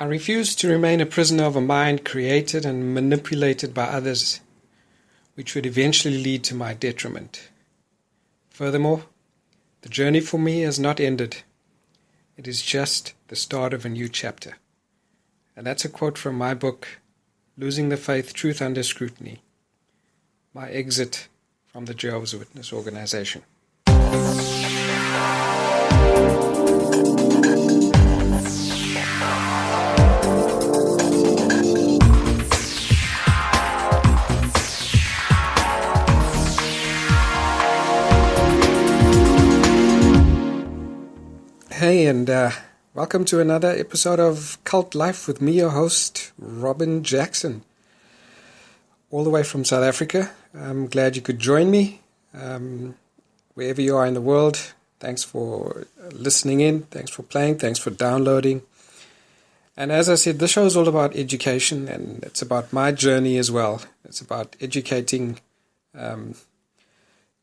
I refuse to remain a prisoner of a mind created and manipulated by others, which would eventually lead to my detriment. Furthermore, the journey for me has not ended. It is just the start of a new chapter. And that's a quote from my book, Losing the Faith, Truth Under Scrutiny, my exit from the Jehovah's Witness organization. Hey, and welcome to another episode of Cult Life with me, your host, Robin Jackson, all the way from South Africa. I'm glad you could join me wherever you are in the world. Thanks for listening in, thanks for playing, thanks for downloading. And as I said, this show is all about education, and it's about my journey as well. It's about educating, the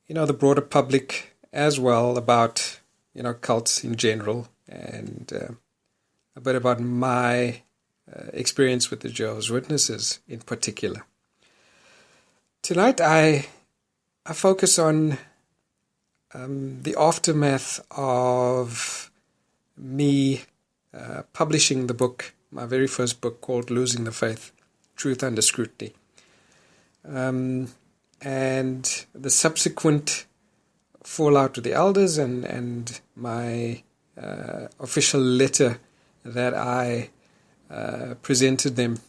broader public as well about cults in general, and a bit about my experience with the Jehovah's Witnesses in particular. Tonight I focus on the aftermath of me publishing the book, my very first book called Losing the Faith, Truth Under Scrutiny, and the subsequent fallout with the elders and my official letter that I presented them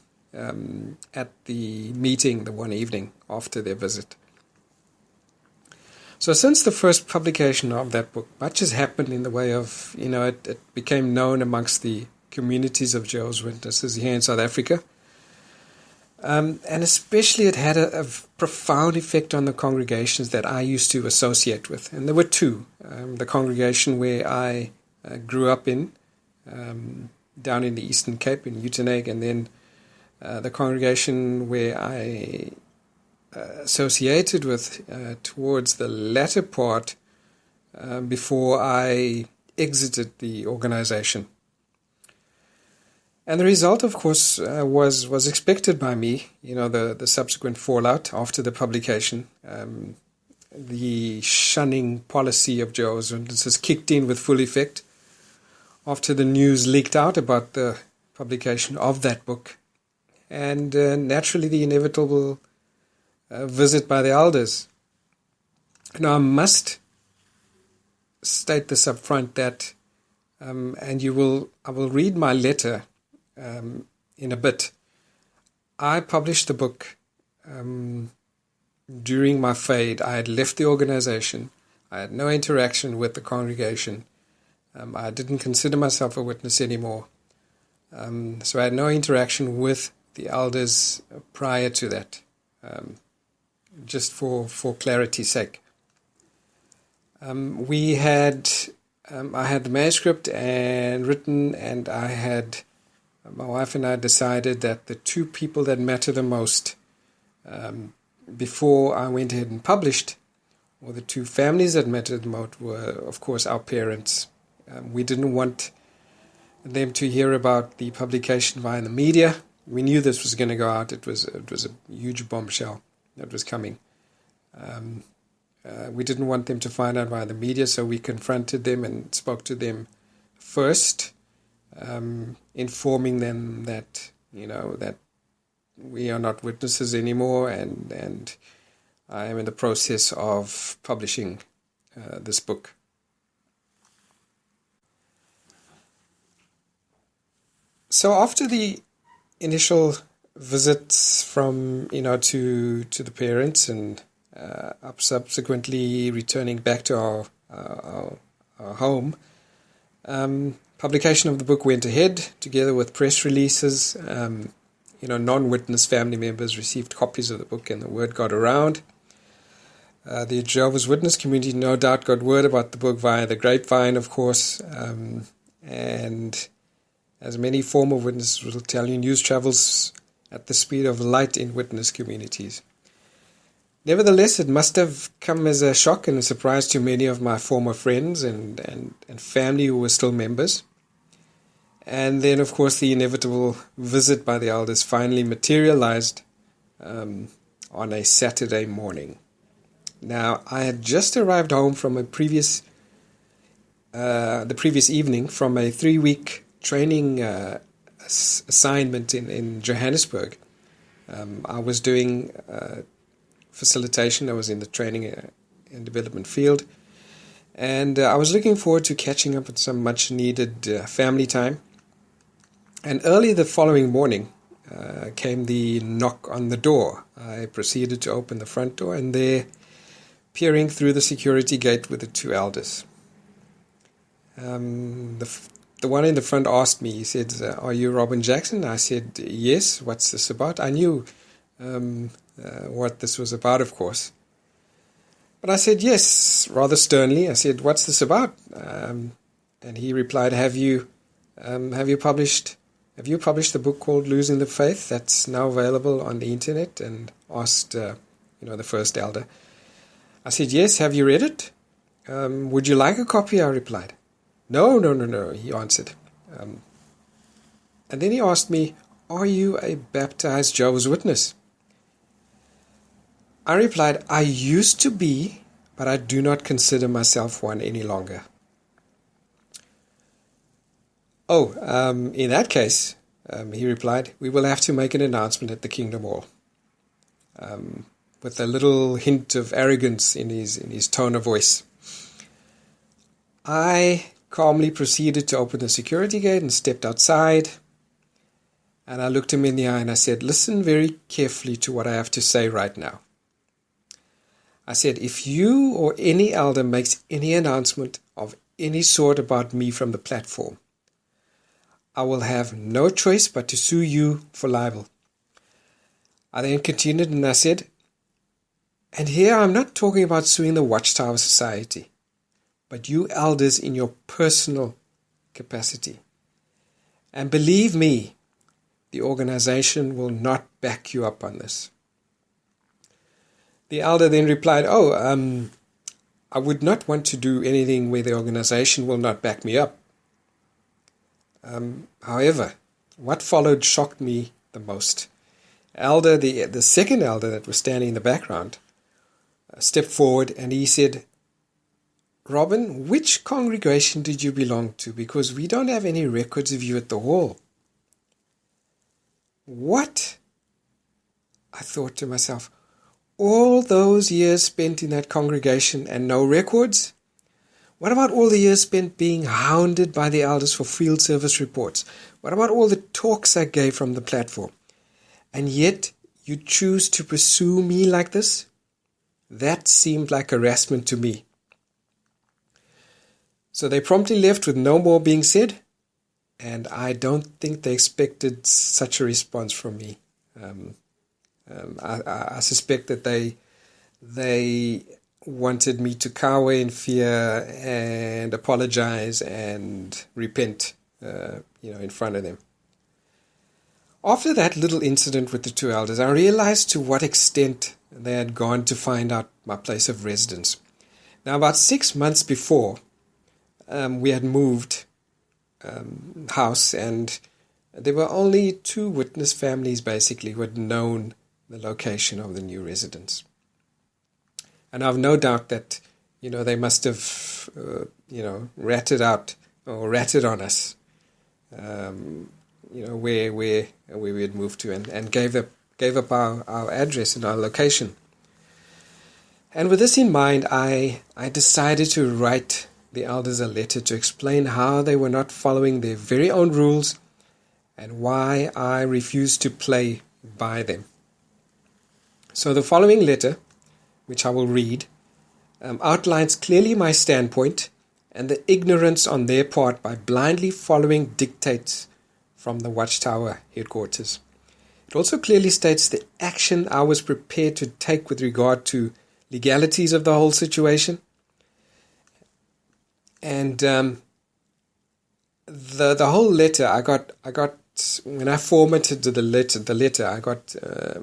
at the meeting the one evening after their visit. So since the first publication of that book, much has happened in the way of, it became known amongst the communities of Jehovah's Witnesses here in South Africa. And especially it had a profound effect on the congregations that I used to associate with. And there were two. The congregation where I grew up in, down in the Eastern Cape in Uitenhage, and then the congregation where I associated with towards the latter part before I exited the organization. And the result, of course, was expected by me, the subsequent fallout after the publication. The shunning policy of Jehovah's Witnesses kicked in with full effect after the news leaked out about the publication of that book. And naturally the inevitable visit by the elders. Now I must state this up front that, and I will read my letter in a bit. I published the book during my fade. I had left the organization. I had no interaction with the congregation. I didn't consider myself a witness anymore. So I had no interaction with the elders prior to that, just for clarity's sake. I had the manuscript and written, and my wife and I decided that the two people that matter the most before I went ahead and published, or the two families that mattered the most, were, of course, our parents. We didn't want them to hear about the publication via the media. We knew this was going to go out. It was a huge bombshell that was coming. We didn't want them to find out via the media, so we confronted them and spoke to them first, informing them that that we are not witnesses anymore, and I am in the process of publishing this book. So after the initial visits from to the parents, and subsequently returning back to our home, publication of the book went ahead together with press releases. Non-witness family members received copies of the book, and the word got around. The Jehovah's Witness community no doubt got word about the book via the grapevine, of course, and as many former witnesses will tell you, news travels at the speed of light in witness communities. Nevertheless, it must have come as a shock and a surprise to many of my former friends and family who were still members. And then, of course, the inevitable visit by the elders finally materialized on a Saturday morning. Now, I had just arrived home from the previous evening from a 3-week training assignment in Johannesburg. I was doing facilitation. I was in the training and development field. And I was looking forward to catching up with some much-needed family time. And early the following morning came the knock on the door. I proceeded to open the front door, and there, peering through the security gate, were the 2 elders. The one in the front asked me, he said, "Are you Robin Jackson?" I said, "Yes, what's this about?" I knew what this was about, of course. But I said, "Yes," rather sternly. I said, "What's this about?" And he replied, Have you published the book called Losing the Faith that's now available on the internet?" And asked, the first elder. I said, "Yes, have you read it?" "Would you like a copy?" I replied. No, he answered. And then he asked me, "Are you a baptized Jehovah's Witness?" I replied, "I used to be, but I do not consider myself one any longer." "Oh, in that case," he replied, "we will have to make an announcement at the Kingdom Hall," with a little hint of arrogance in his tone of voice. I calmly proceeded to open the security gate and stepped outside. And I looked him in the eye and I said, "Listen very carefully to what I have to say right now." I said, "If you or any elder makes any announcement of any sort about me from the platform, I will have no choice but to sue you for libel." I then continued and I said, "And here I'm not talking about suing the Watchtower Society, but you elders in your personal capacity. And believe me, the organization will not back you up on this." The elder then replied, I would not want to do anything where the organization will not back me up." However, what followed shocked me the most. The second elder that was standing in the background, stepped forward and he said, "Robin, which congregation did you belong to? Because we don't have any records of you at the hall." What? I thought to myself, all those years spent in that congregation and no records? What about all the years spent being hounded by the elders for field service reports? What about all the talks I gave from the platform? And yet you choose to pursue me like this? That seemed like harassment to me. So they promptly left with no more being said, and I don't think they expected such a response from me. I suspect that they wanted me to cower in fear and apologize and repent, in front of them. After that little incident with the 2 elders, I realized to what extent they had gone to find out my place of residence. Now, about 6 months before, we had moved house, and there were only 2 witness families basically who had known the location of the new residence. And I've no doubt that, they must have, ratted on us, where we had moved to, and gave up our address and our location. And with this in mind, I decided to write the elders a letter to explain how they were not following their very own rules and why I refused to play by them. So the following letter, which I will read, outlines clearly my standpoint and the ignorance on their part by blindly following dictates from the Watchtower headquarters. It also clearly states the action I was prepared to take with regard to legalities of the whole situation. And the whole letter, I got when I formatted the letter, I got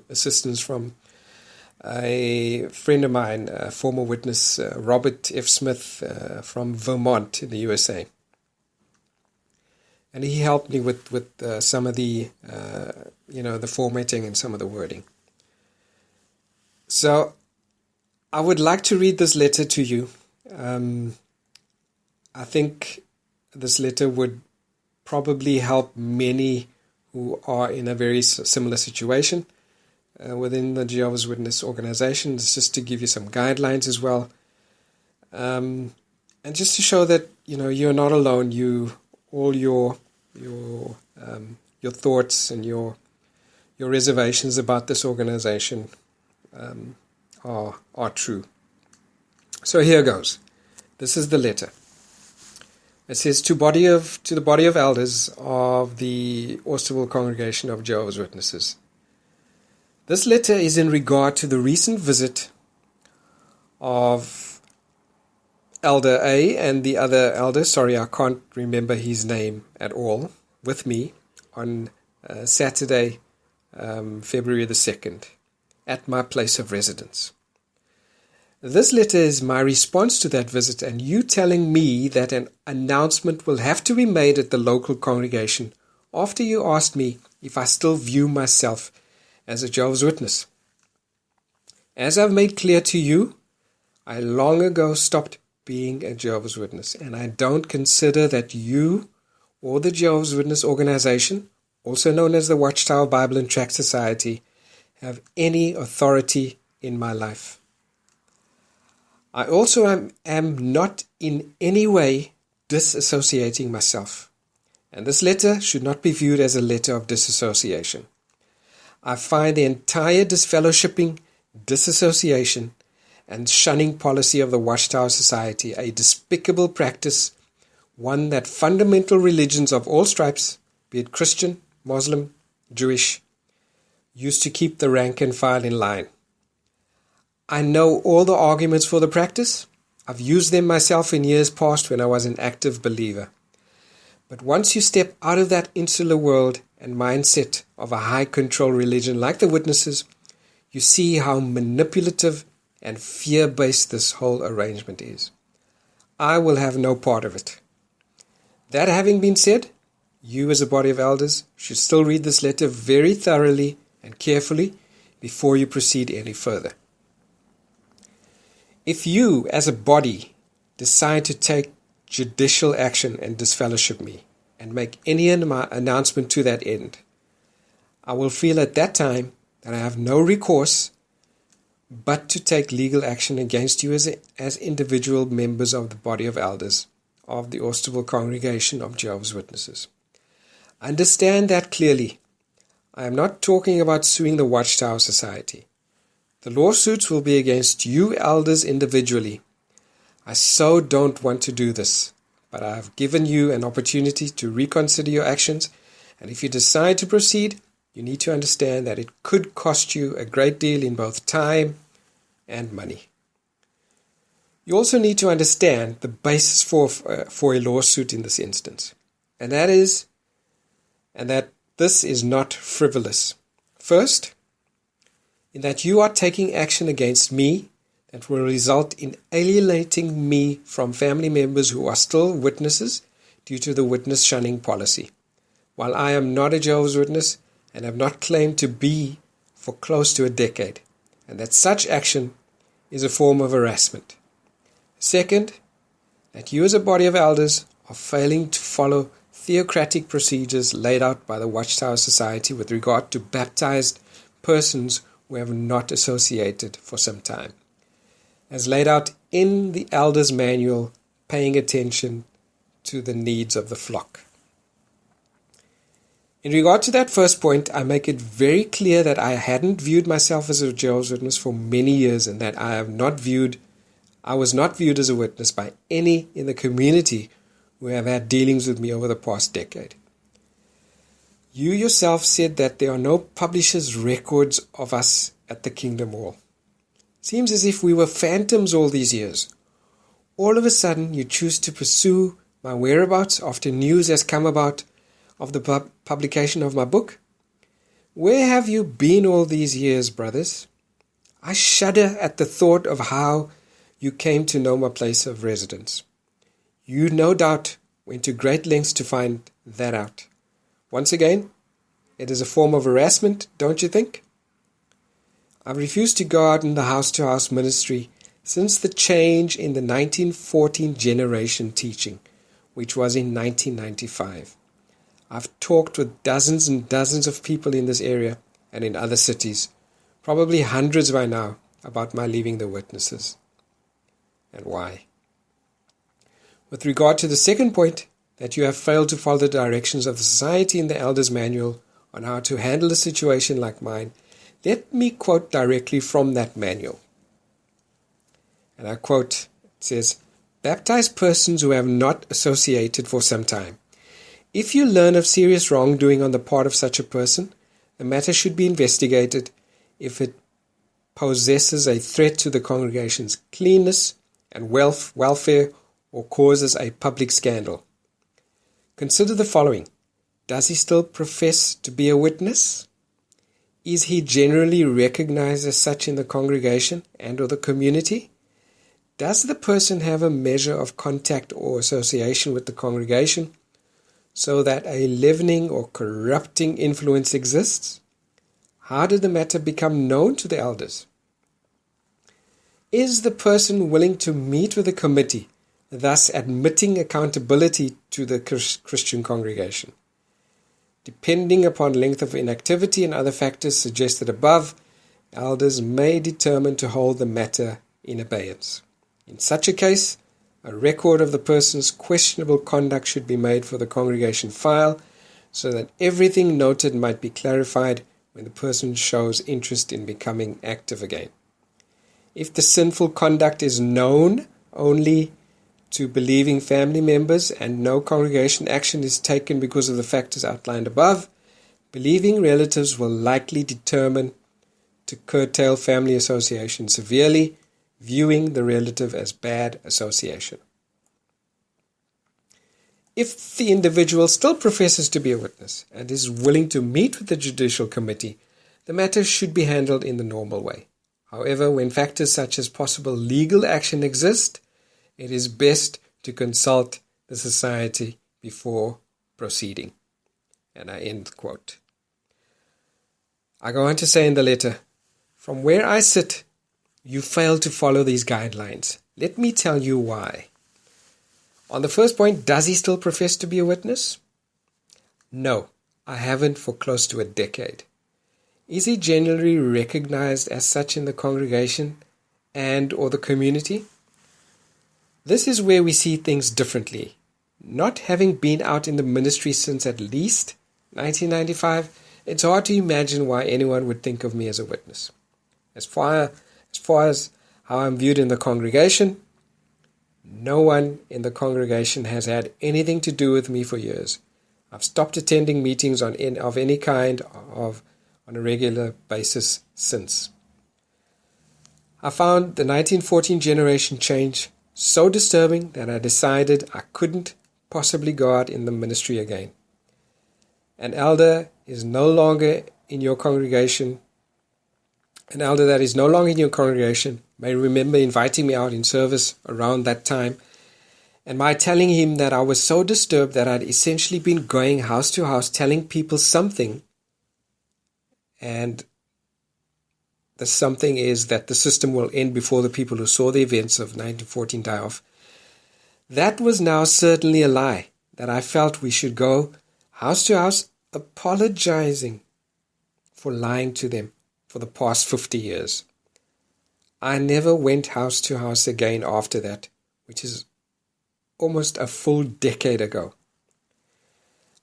assistance from a friend of mine, a former witness, Robert F. Smith from Vermont in the USA. And he helped me with some of the, the formatting and some of the wording. So I would like to read this letter to you. I think this letter would probably help many who are in a very similar situation within the Jehovah's Witness organization. It's just to give you some guidelines as well. And just to show that, you're not alone. All your thoughts and your reservations about this organization are true. So here goes. This is the letter. It says, to the body of elders of the Austerville Congregation of Jehovah's Witnesses. This letter is in regard to the recent visit of Elder A and the other elder, sorry, I can't remember his name at all, with me on Saturday, February the 2nd, at my place of residence. This letter is my response to that visit and you telling me that an announcement will have to be made at the local congregation after you asked me if I still view myself as a Jehovah's Witness. As I've made clear to you, I long ago stopped being a Jehovah's Witness, and I don't consider that you or the Jehovah's Witness organization, also known as the Watchtower Bible and Tract Society, have any authority in my life. I also am not in any way disassociating myself, and this letter should not be viewed as a letter of disassociation. I find the entire disfellowshipping, disassociation, and shunning policy of the Watchtower Society a despicable practice, one that fundamental religions of all stripes, be it Christian, Muslim, Jewish, used to keep the rank and file in line. I know all the arguments for the practice. I've used them myself in years past when I was an active believer. But once you step out of that insular world and mindset of a high control religion like the Witnesses, you see how manipulative and fear-based this whole arrangement is. I will have no part of it. That having been said, you as a body of elders should still read this letter very thoroughly and carefully before you proceed any further. If you as a body decide to take judicial action and disfellowship me and make any announcement to that end, I will feel at that time that I have no recourse but to take legal action against you as individual members of the body of elders of the Austerville Congregation of Jehovah's Witnesses. Understand that clearly. I am not talking about suing the Watchtower Society. The lawsuits will be against you elders individually. I so don't want to do this, but I have given you an opportunity to reconsider your actions, and if you decide to proceed, you need to understand that it could cost you a great deal in both time and money. You also need to understand the basis for a lawsuit in this instance, and that this is not frivolous. First, in that you are taking action against me that will result in alienating me from family members who are still witnesses due to the witness shunning policy, while I am not a Jehovah's Witness and have not claimed to be for close to a decade, and that such action is a form of harassment. Second, that you as a body of elders are failing to follow theocratic procedures laid out by the Watchtower Society with regard to baptized persons who have not associated for some time, as laid out in the Elders' Manual, paying attention to the needs of the flock. In regard to that first point, I make it very clear that I hadn't viewed myself as a Jehovah's Witness for many years, and that I was not viewed as a witness by any in the community who have had dealings with me over the past decade. You yourself said that there are no publishers' records of us at the Kingdom Hall. Seems as if we were phantoms all these years. All of a sudden, you choose to pursue my whereabouts after news has come about of the publication of my book. Where have you been all these years, brothers? I shudder at the thought of how you came to know my place of residence. You no doubt went to great lengths to find that out. Once again, it is a form of harassment, don't you think? I've refused to go out in the house-to-house ministry since the change in the 1914 generation teaching, which was in 1995. I've talked with dozens and dozens of people in this area and in other cities, probably hundreds by now, about my leaving the witnesses. And why? With regard to the second point, that you have failed to follow the directions of the society in the Elders' Manual on how to handle a situation like mine, let me quote directly from that manual. And I quote, it says, "Baptize persons who have not associated for some time. If you learn of serious wrongdoing on the part of such a person, the matter should be investigated if it possesses a threat to the congregation's cleanness and welfare or causes a public scandal. Consider the following. Does he still profess to be a witness? Is he generally recognized as such in the congregation and or the community? Does the person have a measure of contact or association with the congregation so that a leavening or corrupting influence exists? How did the matter become known to the elders? Is the person willing to meet with the committee, thus admitting accountability to the Christian congregation? Depending upon length of inactivity and other factors suggested above, elders may determine to hold the matter in abeyance. In such a case, a record of the person's questionable conduct should be made for the congregation file so that everything noted might be clarified when the person shows interest in becoming active again. If the sinful conduct is known only to believing family members and no congregation action is taken because of the factors outlined above, believing relatives will likely determine to curtail family association severely, viewing the relative as bad association. If the individual still professes to be a witness and is willing to meet with the judicial committee, the matter should be handled in the normal way. However, when factors such as possible legal action exist, it is best to consult the society before proceeding." And I end the quote. I go on to say in the letter, "From where I sit, you fail to follow these guidelines. Let me tell you why. On the first point, does he still profess to be a witness? No, I haven't for close to a decade. Is he generally recognized as such in the congregation and or the community? This is where we see things differently. Not having been out in the ministry since at least 1995, it's hard to imagine why anyone would think of me as a witness. As far as how I'm viewed in the congregation, no one in the congregation has had anything to do with me for years. I've stopped attending meetings of any kind on a regular basis since. I found the 1914 generation change so disturbing that I decided I couldn't possibly go out in the ministry again. An elder is no longer in your congregation. An elder that is no longer in your congregation may remember inviting me out in service around that time, and my telling him that I was so disturbed that I'd essentially been going house to house telling people something, and the something is that the system will end before the people who saw the events of 1914 die off. That was now certainly a lie, that I felt we should go house to house apologizing for lying to them for the past 50 years. I never went house to house again after that, which is almost a full decade ago.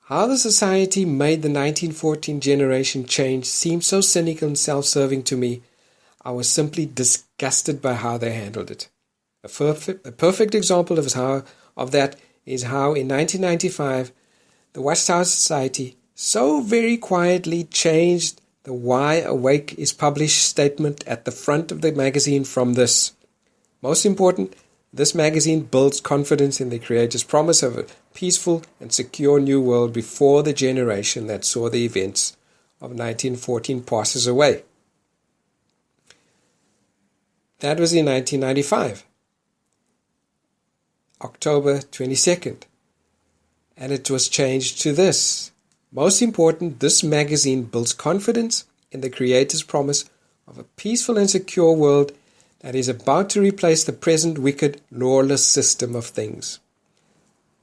How the society made the 1914 generation change seemed so cynical and self-serving to me. I was simply disgusted by how they handled it. A perfect example of that is how in 1995 the Watchtower Society so very quietly changed the Why Awake is Published statement at the front of the magazine from this. Most important, this magazine builds confidence in the Creator's promise of a peaceful and secure new world before the generation that saw the events of 1914 passes away. That was in 1995, October 22nd. and it was changed to this. Most important, this magazine builds confidence in the Creator's promise of a peaceful and secure world that is about to replace the present wicked, lawless system of things.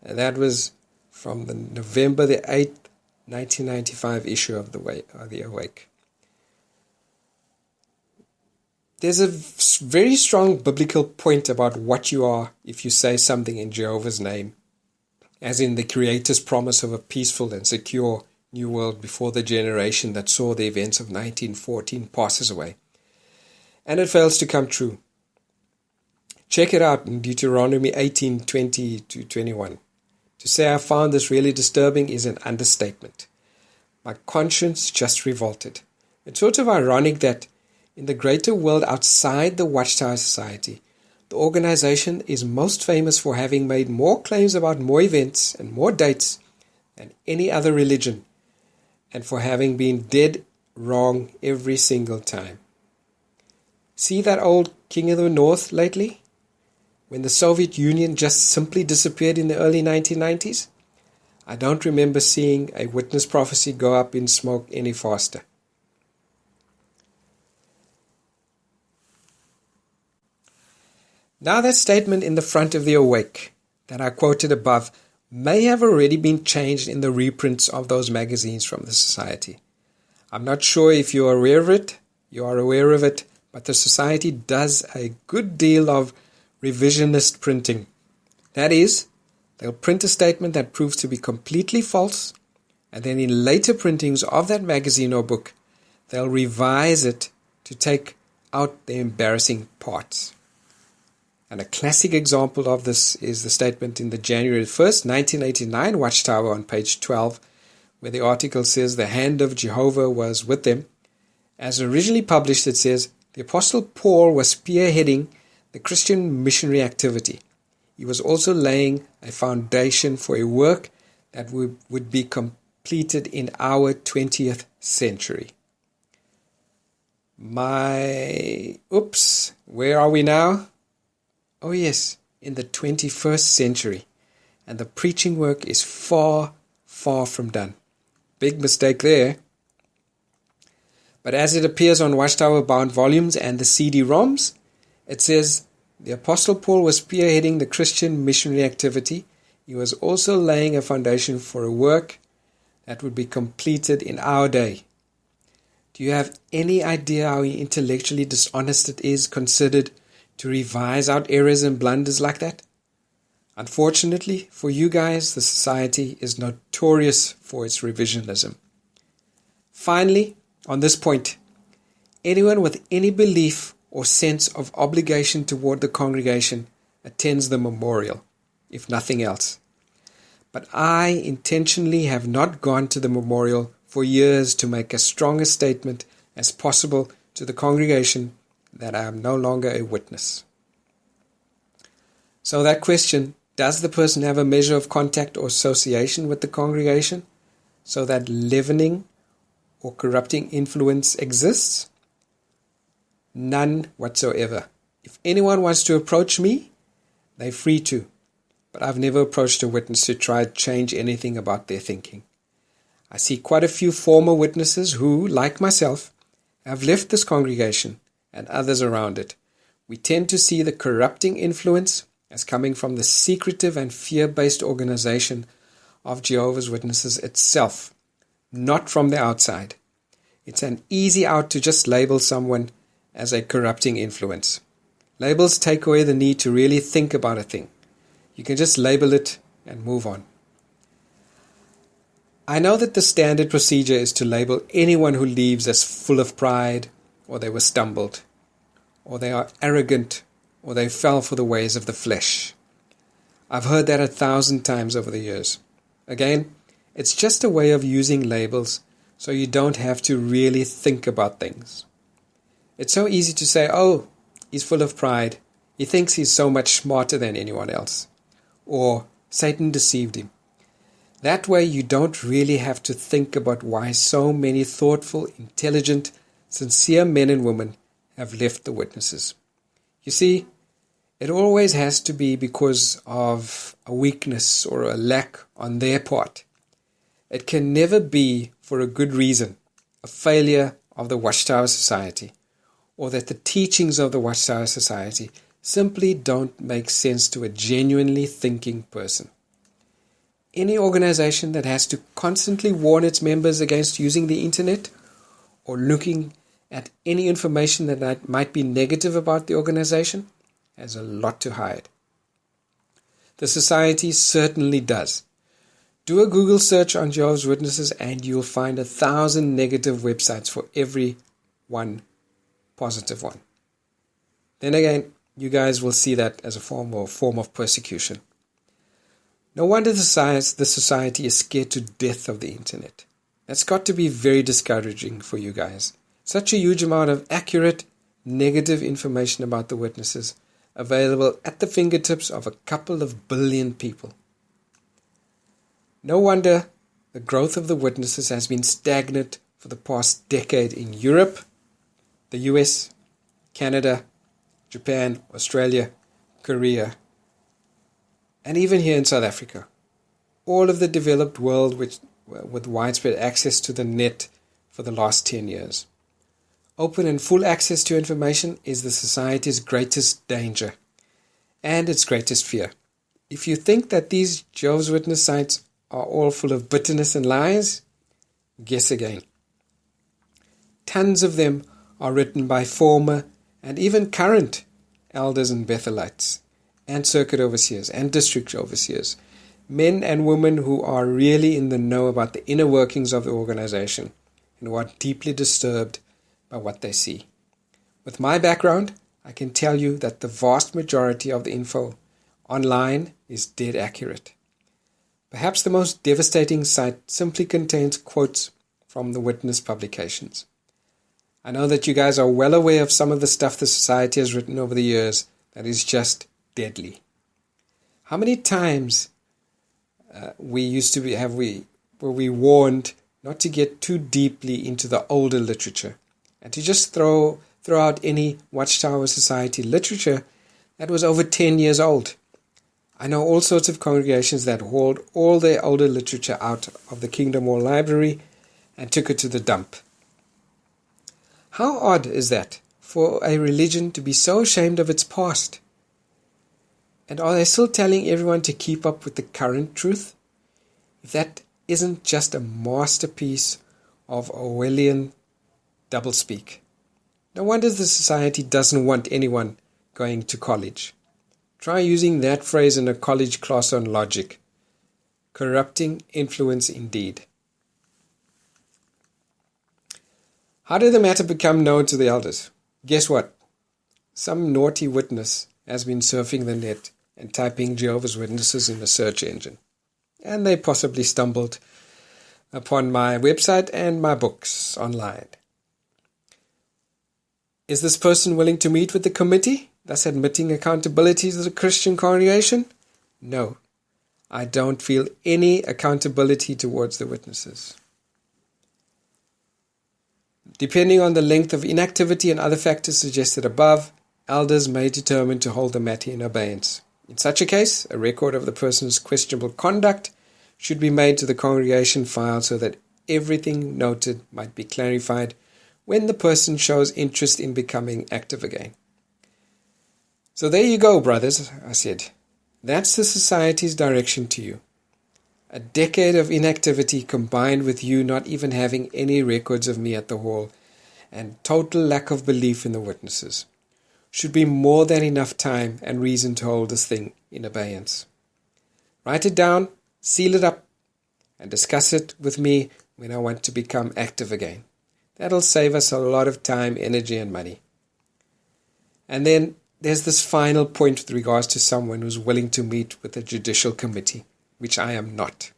And that was from the November the 8th, 1995 issue of the Awake. There's a very strong biblical point about what you are if you say something in Jehovah's name, as in the Creator's promise of a peaceful and secure new world before the generation that saw the events of 1914 passes away. And it fails to come true. Check it out in Deuteronomy 18:20-21. To say I found this really disturbing is an understatement. My conscience just revolted. It's sort of ironic that in the greater world outside the Watchtower Society, the organization is most famous for having made more claims about more events and more dates than any other religion, and for having been dead wrong every single time. See that old King of the North lately? When the Soviet Union just simply disappeared in the early 1990s? I don't remember seeing a witness prophecy go up in smoke any faster. Now that statement in the front of the Awake that I quoted above may have already been changed in the reprints of those magazines from the Society. I'm not sure if you are aware of it, but the Society does a good deal of revisionist printing. That is, they'll print a statement that proves to be completely false, and then in later printings of that magazine or book, they'll revise it to take out the embarrassing parts. And a classic example of this is the statement in the January 1st, 1989 Watchtower on page 12, where the article says the hand of Jehovah was with them. As originally published, it says, the Apostle Paul was spearheading the Christian missionary activity. He was also laying a foundation for a work that would be completed in our 20th century. Where are we now? Oh yes, in the 21st century. And the preaching work is far, far from done. Big mistake there. But as it appears on Watchtower bound volumes and the CD-ROMs, it says, the Apostle Paul was spearheading the Christian missionary activity. He was also laying a foundation for a work that would be completed in our day. Do you have any idea how intellectually dishonest it is considered to revise out errors and blunders like that? Unfortunately for you guys, the Society is notorious for its revisionism. Finally, on this point, anyone with any belief or sense of obligation toward the congregation attends the memorial, if nothing else. But I intentionally have not gone to the memorial for years to make as strong a statement as possible to the congregation that I am no longer a witness. So that question, does the person have a measure of contact or association with the congregation so that leavening or corrupting influence exists? None whatsoever. If anyone wants to approach me, they're free to. But I've never approached a witness to try to change anything about their thinking. I see quite a few former witnesses who, like myself, have left this congregation and others around it. We tend to see the corrupting influence as coming from the secretive and fear-based organization of Jehovah's Witnesses itself, not from the outside. It's an easy out to just label someone as a corrupting influence. Labels take away the need to really think about a thing. You can just label it and move on. I know that the standard procedure is to label anyone who leaves as full of pride, or they were stumbled, or they are arrogant, or they fell for the ways of the flesh. I've heard that 1,000 times over the years. Again, it's just a way of using labels so you don't have to really think about things. It's so easy to say, oh, he's full of pride. He thinks he's so much smarter than anyone else. Or Satan deceived him. That way you don't really have to think about why so many thoughtful, intelligent, sincere men and women have left the witnesses. You see, it always has to be because of a weakness or a lack on their part. It can never be for a good reason, a failure of the Watchtower Society, or that the teachings of the Watchtower Society simply don't make sense to a genuinely thinking person. Any organization that has to constantly warn its members against using the internet or looking at any information that might be negative about the organization has a lot to hide. The Society certainly does. Do a Google search on Jehovah's Witnesses and you'll find 1,000 negative websites for every one positive one. Then again, you guys will see that as a form of persecution. No wonder the Society is scared to death of the internet. That's got to be very discouraging for you guys. Such a huge amount of accurate, negative information about the witnesses available at the fingertips of a couple of billion people. No wonder the growth of the witnesses has been stagnant for the past decade in Europe, the US, Canada, Japan, Australia, Korea, and even here in South Africa. All of the developed world with widespread access to the net for the last 10 years. Open and full access to information is the Society's greatest danger and its greatest fear. If you think that these Jehovah's Witness sites are all full of bitterness and lies, guess again. Tons of them are written by former and even current elders and Bethelites and circuit overseers and district overseers, men and women who are really in the know about the inner workings of the organization and who are deeply disturbed by what they see. With my background, I can tell you that the vast majority of the info online is dead accurate. Perhaps the most devastating site simply contains quotes from the witness publications. I know that you guys are well aware of some of the stuff the Society has written over the years that is just deadly. How many times were we warned not to get too deeply into the older literature and to just throw out any Watchtower Society literature that was over 10 years old. I know all sorts of congregations that hauled all their older literature out of the Kingdom Hall Library and took it to the dump. How odd is that for a religion to be so ashamed of its past? And are they still telling everyone to keep up with the current truth? If that isn't just a masterpiece of Orwellian doublespeak. No wonder the Society doesn't want anyone going to college. Try using that phrase in a college class on logic. Corrupting influence indeed. How did the matter become known to the elders? Guess what? Some naughty witness has been surfing the net and typing Jehovah's Witnesses in the search engine. And they possibly stumbled upon my website and my books online. Is this person willing to meet with the committee, thus admitting accountability to the Christian congregation? No, I don't feel any accountability towards the witnesses. Depending on the length of inactivity and other factors suggested above, elders may determine to hold the matter in abeyance. In such a case, a record of the person's questionable conduct should be made to the congregation file so that everything noted might be clarified when the person shows interest in becoming active again. So there you go, brothers, I said. That's the Society's direction to you. A decade of inactivity combined with you not even having any records of me at the hall and total lack of belief in the witnesses should be more than enough time and reason to hold this thing in abeyance. Write it down, seal it up, and discuss it with me when I want to become active again. That'll save us a lot of time, energy, and money. And then there's this final point with regards to someone who's willing to meet with a judicial committee, which I am not.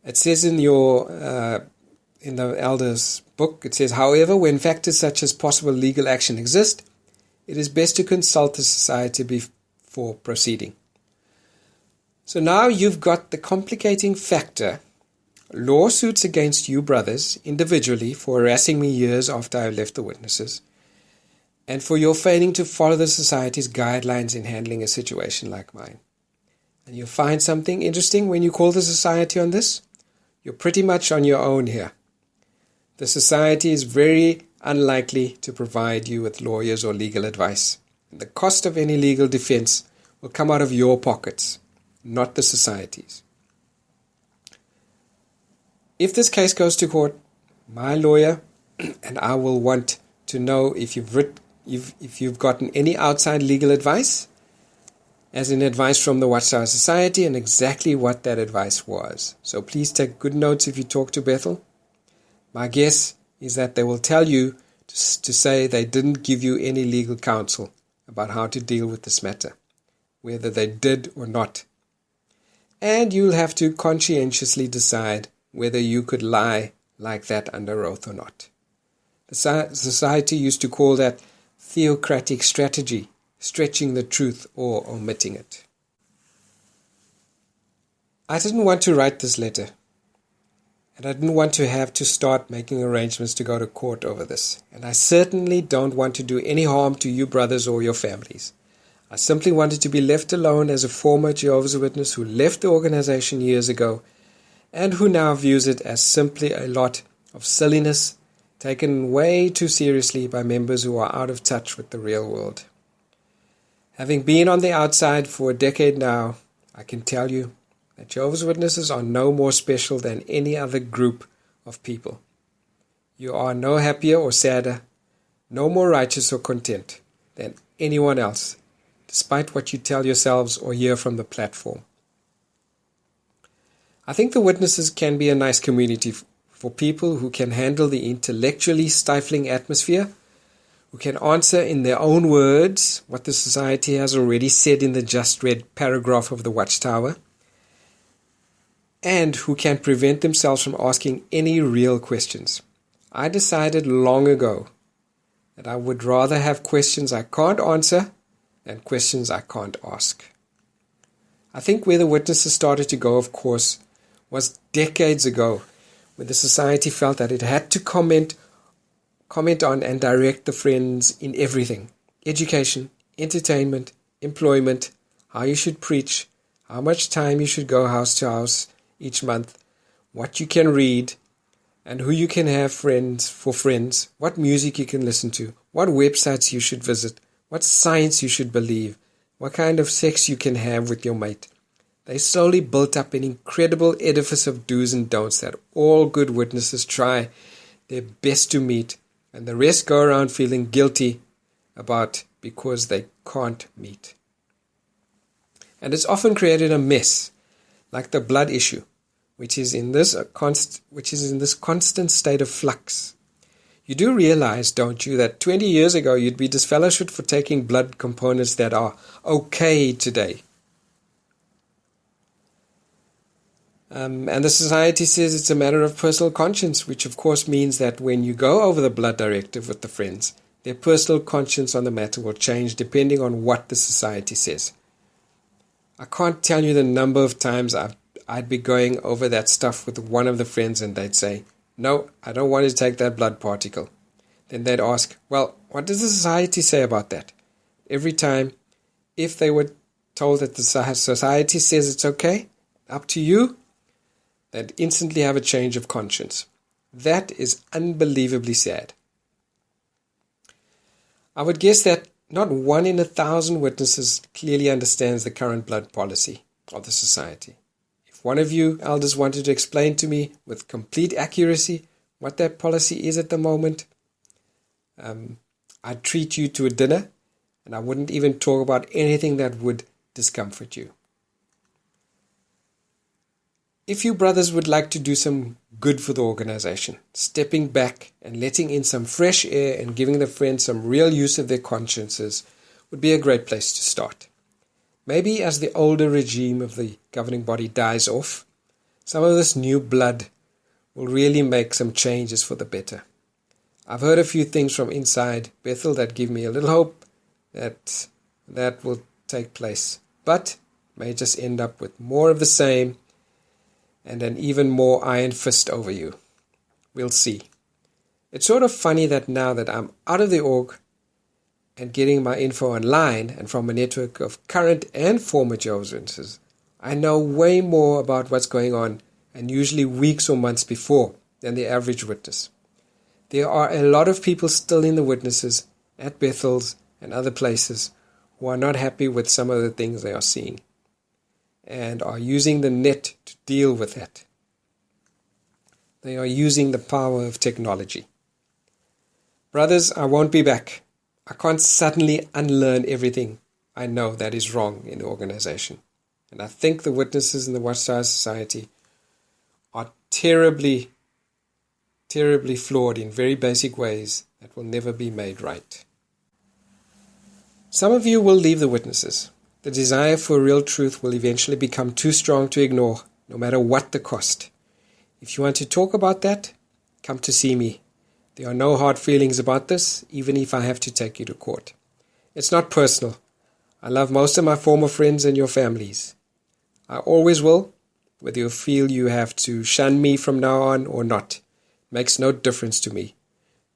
It says in the elders' book, it says, however, when factors such as possible legal action exist, it is best to consult the Society before proceeding. So now you've got the complicating factor, lawsuits against you brothers individually for harassing me years after I left the witnesses, and for your failing to follow the society's guidelines in handling a situation like mine. And you'll find something interesting when you call the society on this. You're pretty much on your own here. The society is very unlikely to provide you with lawyers or legal advice. And the cost of any legal defense will come out of your pockets, not the society's. If this case goes to court, my lawyer and I will want to know if you've gotten any outside legal advice, as in advice from the Watchtower Society, and exactly what that advice was. So please take good notes if you talk to Bethel. My guess is that they will tell you to say they didn't give you any legal counsel about how to deal with this matter, whether they did or not. And you'll have to conscientiously decide whether you could lie like that under oath or not. The society used to call that theocratic strategy, stretching the truth or omitting it. I didn't want to write this letter, and I didn't want to have to start making arrangements to go to court over this, and I certainly don't want to do any harm to you brothers or your families. I simply wanted to be left alone as a former Jehovah's Witness who left the organization years ago and who now views it as simply a lot of silliness taken way too seriously by members who are out of touch with the real world. Having been on the outside for a decade now, I can tell you that Jehovah's Witnesses are no more special than any other group of people. You are no happier or sadder, no more righteous or content than anyone else, despite what you tell yourselves or hear from the platform. I think the Witnesses can be a nice community for people who can handle the intellectually stifling atmosphere, who can answer in their own words what the society has already said in the just read paragraph of the Watchtower, and who can prevent themselves from asking any real questions. I decided long ago that I would rather have questions I can't answer than questions I can't ask. I think where the Witnesses started to go, of course, was decades ago, when the society felt that it had to comment on and direct the friends in everything: education, entertainment, employment, how you should preach, how much time you should go house to house each month, what you can read, and who you can have for friends, what music you can listen to, what websites you should visit, what science you should believe, what kind of sex you can have with your mate. They slowly built up an incredible edifice of do's and don'ts that all good witnesses try their best to meet, and the rest go around feeling guilty about because they can't meet. And it's often created a mess, like the blood issue, which is in this constant state of flux. You do realize, don't you, that 20 years ago you'd be disfellowshipped for taking blood components that are okay today. And the society says it's a matter of personal conscience, which of course means that when you go over the blood directive with the friends, their personal conscience on the matter will change depending on what the society says. I can't tell you the number of times I'd be going over that stuff with one of the friends and they'd say, "No, I don't want to take that blood particle." Then they'd ask, "Well, what does the society say about that?" Every time, if they were told that the society says it's okay, up to you, they'd instantly have a change of conscience. That is unbelievably sad. I would guess that not 1 in 1,000 witnesses clearly understands the current blood policy of the society. If one of you elders wanted to explain to me with complete accuracy what that policy is at the moment, I'd treat you to a dinner, and I wouldn't even talk about anything that would discomfort you. If you brothers would like to do some good for the organization, stepping back and letting in some fresh air and giving the friends some real use of their consciences would be a great place to start. Maybe as the older regime of the governing body dies off, some of this new blood will really make some changes for the better. I've heard a few things from inside Bethel that give me a little hope that that will take place, but may just end up with more of the same and an even more iron fist over you. We'll see. It's sort of funny that now that I'm out of the org and getting my info online and from a network of current and former Jehovah's Witnesses, I know way more about what's going on, and usually weeks or months before, than the average witness. There are a lot of people still in the witnesses at Bethel's and other places who are not happy with some of the things they are seeing and are using the net to deal with that. They are using the power of technology. Brothers, I won't be back. I can't suddenly unlearn everything I know that is wrong in the organization. And I think the witnesses in the Watchtower Society are terribly flawed in very basic ways that will never be made right. Some of you will leave the witnesses. The desire for real truth will eventually become too strong to ignore, no matter what the cost. If you want to talk about that, come to see me. There are no hard feelings about this, even if I have to take you to court. It's not personal. I love most of my former friends and your families. I always will, whether you feel you have to shun me from now on or not. Makes no difference to me.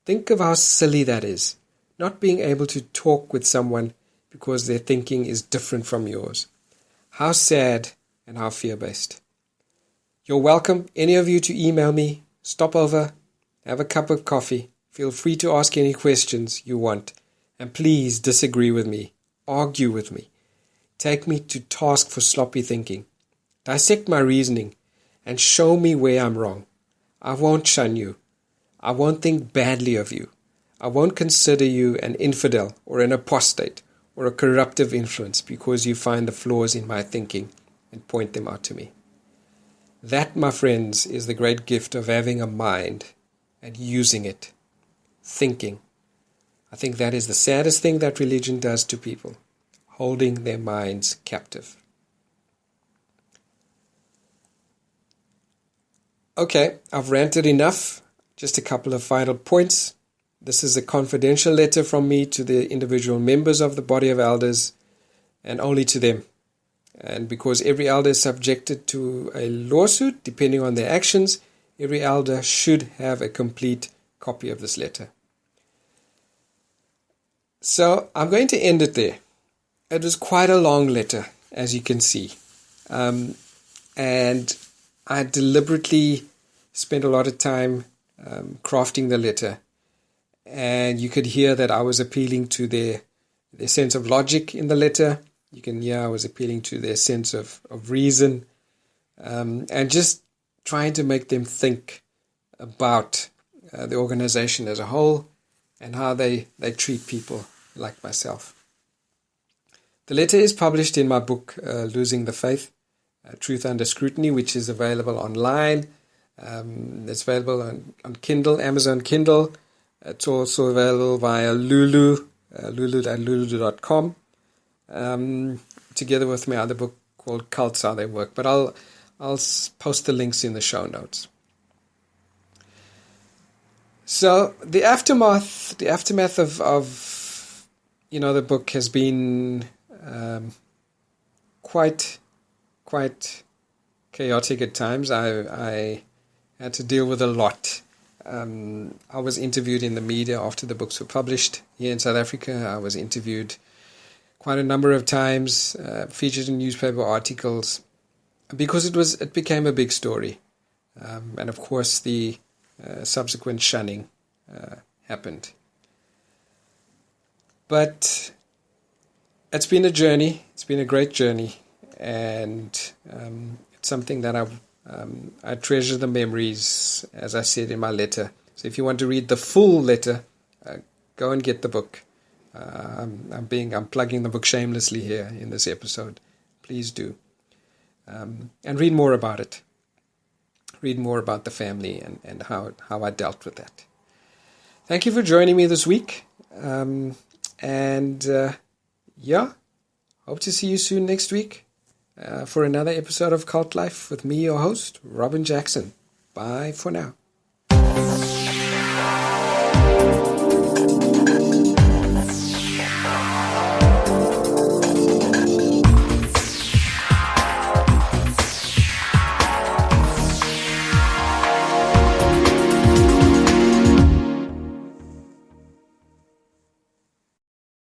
Think of how silly that is, not being able to talk with someone because their thinking is different from yours. How sad and how fear-based. You're welcome, any of you, to email me, stop over, have a cup of coffee. Feel free to ask any questions you want. And please disagree with me. Argue with me. Take me to task for sloppy thinking. Dissect my reasoning and show me where I'm wrong. I won't shun you. I won't think badly of you. I won't consider you an infidel or an apostate or a corruptive influence because you find the flaws in my thinking and point them out to me. That, my friends, is the great gift of having a mind and using it, thinking. I think that is the saddest thing that religion does to people, holding their minds captive. Okay, I've ranted enough. Just a couple of final points. This is a confidential letter from me to the individual members of the body of elders, and only to them. And because every elder is subjected to a lawsuit, depending on their actions, every elder should have a complete copy of this letter. So I'm going to end it there. It was quite a long letter, as you can see. And I deliberately spent a lot of time crafting the letter. And you could hear that I was appealing to their sense of logic in the letter. You can hear I was appealing to their sense of reason. And just trying to make them think about the organization as a whole and how they treat people like myself. The letter is published in my book, Losing the Faith, Truth Under Scrutiny, which is available online. It's available on Kindle, Amazon Kindle. It's also available via Lulu, lulu.lulu.com, together with my other book called Cults, How They Work. But I'll post the links in the show notes. So the aftermath of the book has been quite chaotic at times. I had to deal with a lot. I was interviewed in the media after the books were published here in South Africa. I was interviewed quite a number of times, featured in newspaper articles, because it became a big story. And of course the subsequent shunning happened. But it's been a journey. It's been a great journey. And it's something that I treasure the memories, as I said in my letter. So if you want to read the full letter, go and get the book. I'm plugging the book shamelessly here in this episode. Please do. And read more about it. Read more about the family and how I dealt with that. Thank you for joining me this week. Hope to see you soon next week for another episode of Cult Life with me, your host, Robin Jackson. Bye for now.